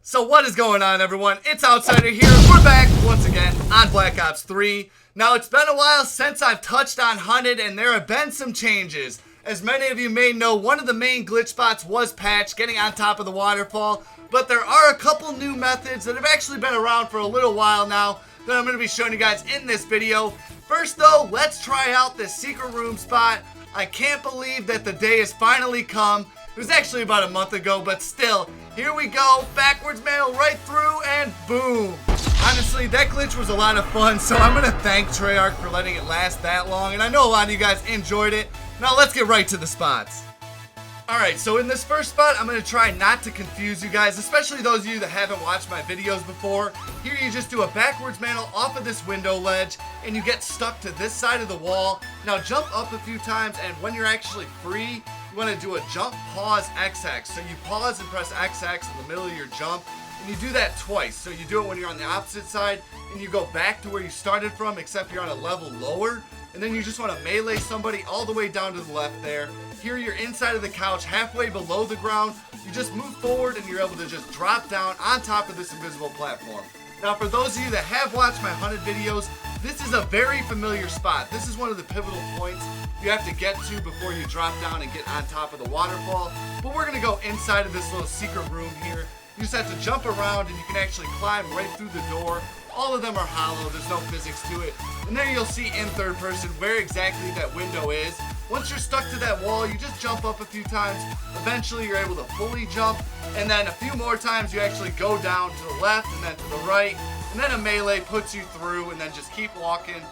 So what is going on, everyone? It's Outsider here. We're back once again on Black Ops 3. Now, it's been a while since I've touched on Hunted, and there have been some changes. As many of you may know, one of the main glitch spots was patched, getting on top of the waterfall. But there are a couple new methods that have actually been around for a little while now that I'm going to be showing you guys in this video. First, though, let's try out this secret room spot. I can't believe that the day has finally come. It was actually about a month ago, but still, here we go, backwards mail right through, and boom. Honestly, that glitch was a lot of fun, so I'm going to thank Treyarch for letting it last that long, and I know a lot of you guys enjoyed it. Now let's get right to the spots. Alright, so in this first spot, I'm going to try not to confuse you guys, especially those of you that haven't watched my videos before. Here you just do a backwards mantle off of this window ledge, and you get stuck to this side of the wall. Now jump up a few times, and when you're actually free, you want to do a jump, pause, XX. So you pause and press XX in the middle of your jump, and you do that twice. So you do it when you're on the opposite side, and you go back to where you started from, except you're on a level lower. And then you just want to melee somebody all the way down to the left there. Here you're inside of the couch, halfway below the ground. You just move forward and you're able to just drop down on top of this invisible platform. Now, for those of you that have watched my Hunted videos, this is a very familiar spot. This is one of the pivotal points you have to get to before you drop down and get on top of the waterfall. But we're going to go inside of this little secret room here. You just have to jump around and you can actually climb right through the door. All of them are hollow, there's no physics to it. And there you'll see in third person where exactly that window is. Once you're stuck to that wall, you just jump up a few times. Eventually you're able to fully jump. And then a few more times you actually go down to the left and then to the right. And then a melee puts you through and then just keep walking.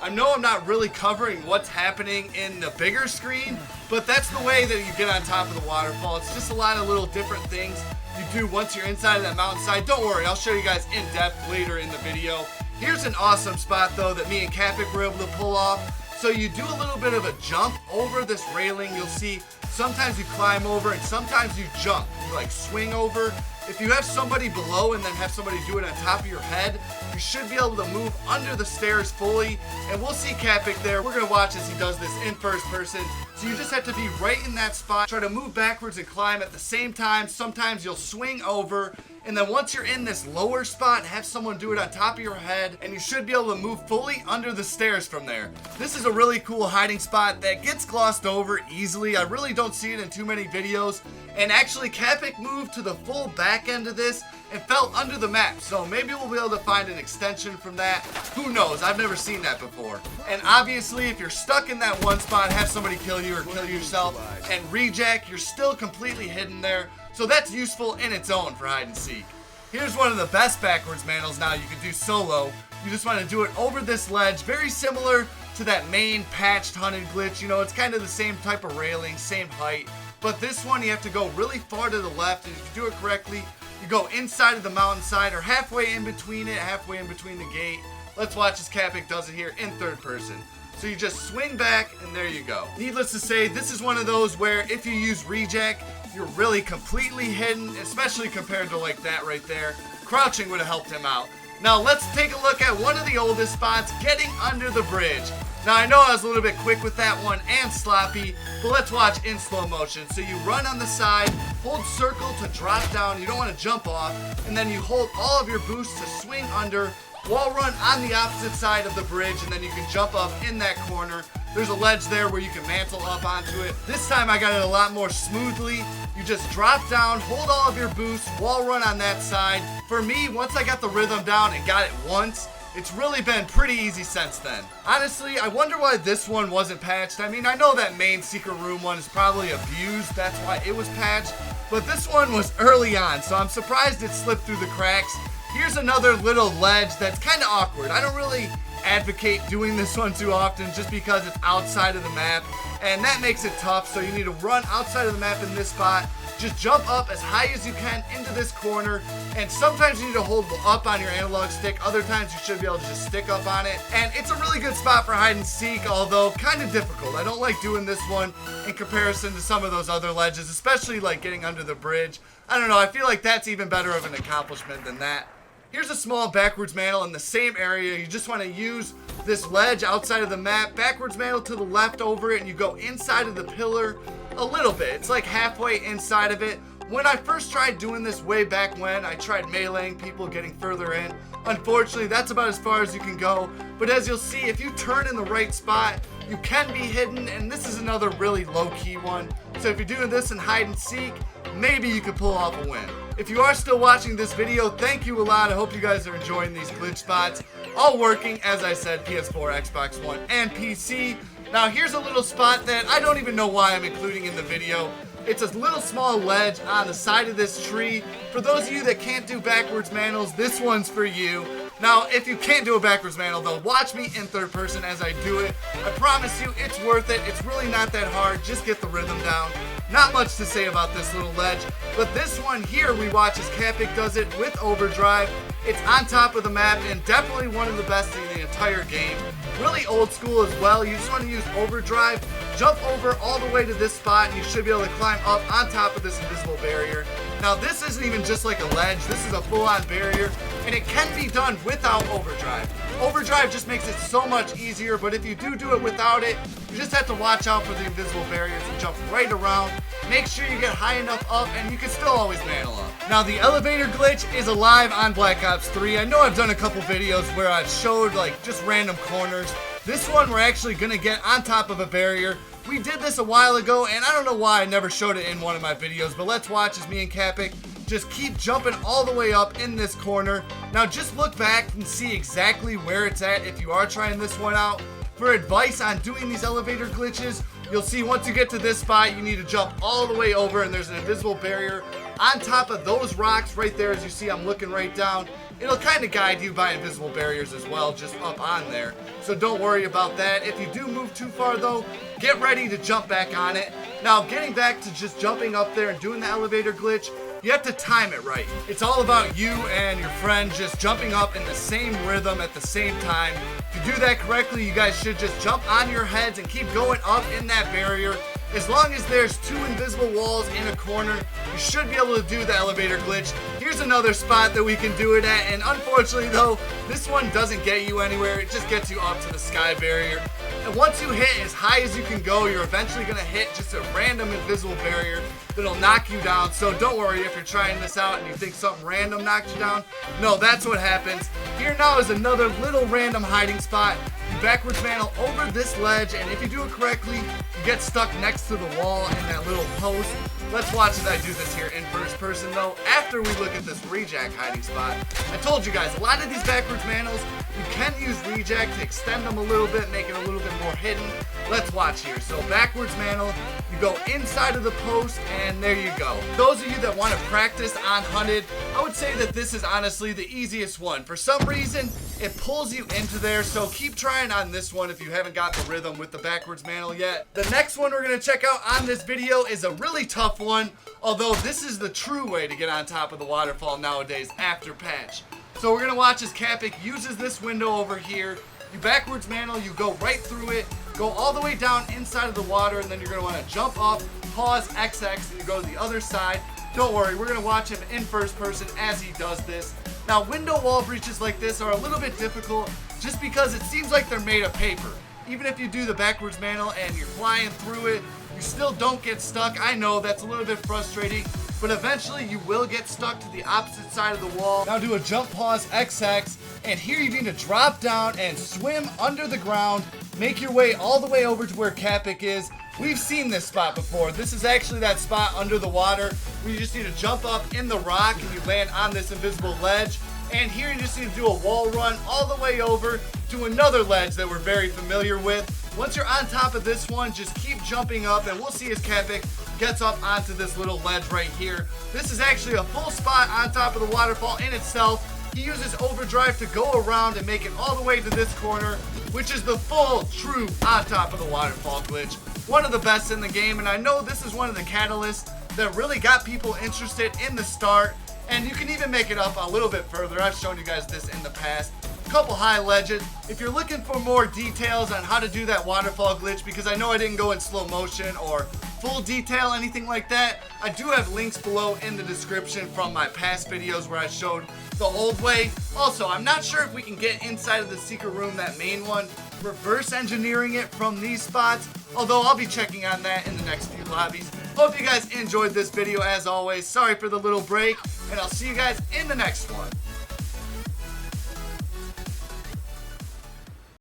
I know I'm not really covering what's happening in the bigger screen, but that's the way that you get on top of the waterfall. It's just a lot of little different things you do once you're inside of that mountainside. Don't worry, I'll show you guys in depth later in the video. Here's an awesome spot though that me and Kapik were able to pull off. So you do a little bit of a jump over this railing. You'll see sometimes you climb over and sometimes you jump. You like swing over. If you have somebody below and then have somebody do it on top of your head, you should be able to move under the stairs fully. And we'll see Kapik there. We're going to watch as he does this in first person. So you just have to be right in that spot. Try to move backwards and climb at the same time. Sometimes you'll swing over. And then once you're in this lower spot, have someone do it on top of your head, and you should be able to move fully under the stairs from there. This is a really cool hiding spot that gets glossed over easily. I really don't see it in too many videos. And actually, Kapik moved to the full back end of this and fell under the map. So maybe we'll be able to find an extension from that. Who knows? I've never seen that before. And obviously, if you're stuck in that one spot, have somebody kill you or kill yourself. And rejack, you're still completely hidden there. So that's useful in its own for hide and seek. Here's one of the best backwards mantles now you can do solo. You just want to do it over this ledge, very similar to that main patched Hunted glitch. You know, it's kind of the same type of railing, same height. But this one you have to go really far to the left, and if you do it correctly, you go inside of the mountainside or halfway in between it, halfway in between the gate. Let's watch as Kapik does it here in third person. So you just swing back, and there you go. Needless to say, this is one of those where if you use rejack, you're really completely hidden, especially compared to like that right there. Crouching would have helped him out. Now let's take a look at one of the oldest spots, getting under the bridge. Now I know I was a little bit quick with that one and sloppy, but let's watch in slow motion. So you run on the side, hold circle to drop down, you don't want to jump off, and then you hold all of your boosts to swing under, wall run on the opposite side of the bridge, and then you can jump up in that corner. There's a ledge there where you can mantle up onto it. This time I got it a lot more smoothly. You just drop down, hold all of your boosts, wall run on that side. For me, once I got the rhythm down and got it once, it's really been pretty easy since then. Honestly, I wonder why this one wasn't patched. I mean, I know that main secret room one is probably abused, that's why it was patched, but this one was early on, so I'm surprised it slipped through the cracks. Here's another little ledge that's kind of awkward. I don't really advocate doing this one too often just because it's outside of the map, and that makes it tough. So you need to run outside of the map in this spot, just jump up as high as you can into this corner, and sometimes you need to hold up on your analog stick, other times you should be able to just stick up on it. And it's a really good spot for hide and seek, although kind of difficult. I don't like doing this one in comparison to some of those other ledges, especially like getting under the bridge. I don't know, I feel like that's even better of an accomplishment than that. Here's a small backwards mantle in the same area. You just want to use this ledge outside of the map, backwards mantle to the left over it, and you go inside of the pillar a little bit. It's like halfway inside of it. When I first tried doing this way back when, I tried meleeing people, getting further in. Unfortunately, that's about as far as you can go. But as you'll see, if you turn in the right spot, you can be hidden, and this is another really low-key one. So if you're doing this in hide and seek, maybe you could pull off a win. If you are still watching this video, thank you a lot. I hope you guys are enjoying these glitch spots. All working, as I said, PS4, Xbox One, and PC. Now here's a little spot that I don't even know why I'm including in the video. It's a little small ledge on the side of this tree. For those of you that can't do backwards manals, this one's for you. Now, if you can't do a backwards mantle, though, watch me in third person as I do it. I promise you, it's worth it. It's really not that hard. Just get the rhythm down. Not much to say about this little ledge, but this one here we watch as Capic does it with overdrive. It's on top of the map and definitely one of the best in the entire game. Really old school as well. You just want to use overdrive, jump over all the way to this spot, and you should be able to climb up on top of this invisible barrier. Now this isn't even just like a ledge, this is a full-on barrier, and it can be done without overdrive. Overdrive just makes it so much easier, but if you do it without it, you just have to watch out for the invisible barriers and jump right around. Make sure you get high enough up, and you can still always mantle up. Now the elevator glitch is alive on Black Ops 3. I know I've done a couple videos where I've showed like just random corners. This one we're actually gonna get on top of a barrier. We did this a while ago, and I don't know why I never showed it in one of my videos, but let's watch as me and Capic just keep jumping all the way up in this corner. Now just look back and see exactly where it's at if you are trying this one out. For advice on doing these elevator glitches, you'll see once you get to this spot, you need to jump all the way over, and there's an invisible barrier on top of those rocks right there. As you see, I'm looking right down. It'll kind of guide you by invisible barriers as well, just up on there. So don't worry about that. If you do move too far though, get ready to jump back on it. Now getting back to just jumping up there and doing the elevator glitch, you have to time it right. It's all about you and your friend just jumping up in the same rhythm at the same time. If you do that correctly, you guys should just jump on your heads and keep going up in that barrier. As long as there's two invisible walls in a corner, you should be able to do the elevator glitch. Here's another spot that we can do it at, and unfortunately though, this one doesn't get you anywhere. It just gets you up to the sky barrier. And once you hit as high as you can go, you're eventually going to hit just a random invisible barrier that'll knock you down. So don't worry if you're trying this out and you think something random knocked you down. No, that's what happens. Here now is another little random hiding spot. You backwards mantle over this ledge, and if you do it correctly, you get stuck next to the wall in that little post. Let's watch as I do this here in first person though, after we look at this rejack hiding spot. I told you guys, a lot of these backwards mantles, you can use rejack to extend them a little bit, make it a little bit more hidden. Let's watch here. So backwards mantle, you go inside of the post, and there you go. Those of you that want to practice on hunted, I would say that this is honestly the easiest one. For some reason, it pulls you into there, so keep trying on this one if you haven't got the rhythm with the backwards mantle yet. The next one we're going to check out on this video is a really tough one, although this is the true way to get on top of the waterfall nowadays after patch. So we're going to watch as Capic uses this window over here. You backwards mantle, you go right through it, go all the way down inside of the water, and then you're going to want to jump up, pause XX, and you go to the other side. Don't worry, we're going to watch him in first person as he does this. Now window wall breaches like this are a little bit difficult just because it seems like they're made of paper. Even if you do the backwards mantle and you're flying through it, you still don't get stuck. I know that's a little bit frustrating, but eventually you will get stuck to the opposite side of the wall. Now do a jump pause XX, and here you need to drop down and swim under the ground, make your way all the way over to where Capic is. We've seen this spot before. This is actually that spot under the water where you just need to jump up in the rock and you land on this invisible ledge. And here you just need to do a wall run all the way over to another ledge that we're very familiar with. Once you're on top of this one, just keep jumping up, and we'll see as Capic gets up onto this little ledge right here. This is actually a full spot on top of the waterfall in itself. He uses overdrive to go around and make it all the way to this corner, which is the full, true on top of the waterfall glitch. One of the best in the game, and I know this is one of the catalysts that really got people interested in the start, and you can even make it up a little bit further. I've shown you guys this in the past. A couple high ledges. If you're looking for more details on how to do that waterfall glitch, because I know I didn't go in slow motion or full detail, anything like that, I do have links below in the description from my past videos where I showed the old way. Also, I'm not sure if we can get inside of the secret room, that main one, reverse engineering it from these spots, although I'll be checking on that in the next few lobbies. Hope you guys enjoyed this video as always. Sorry for the little break, and I'll see you guys in the next one.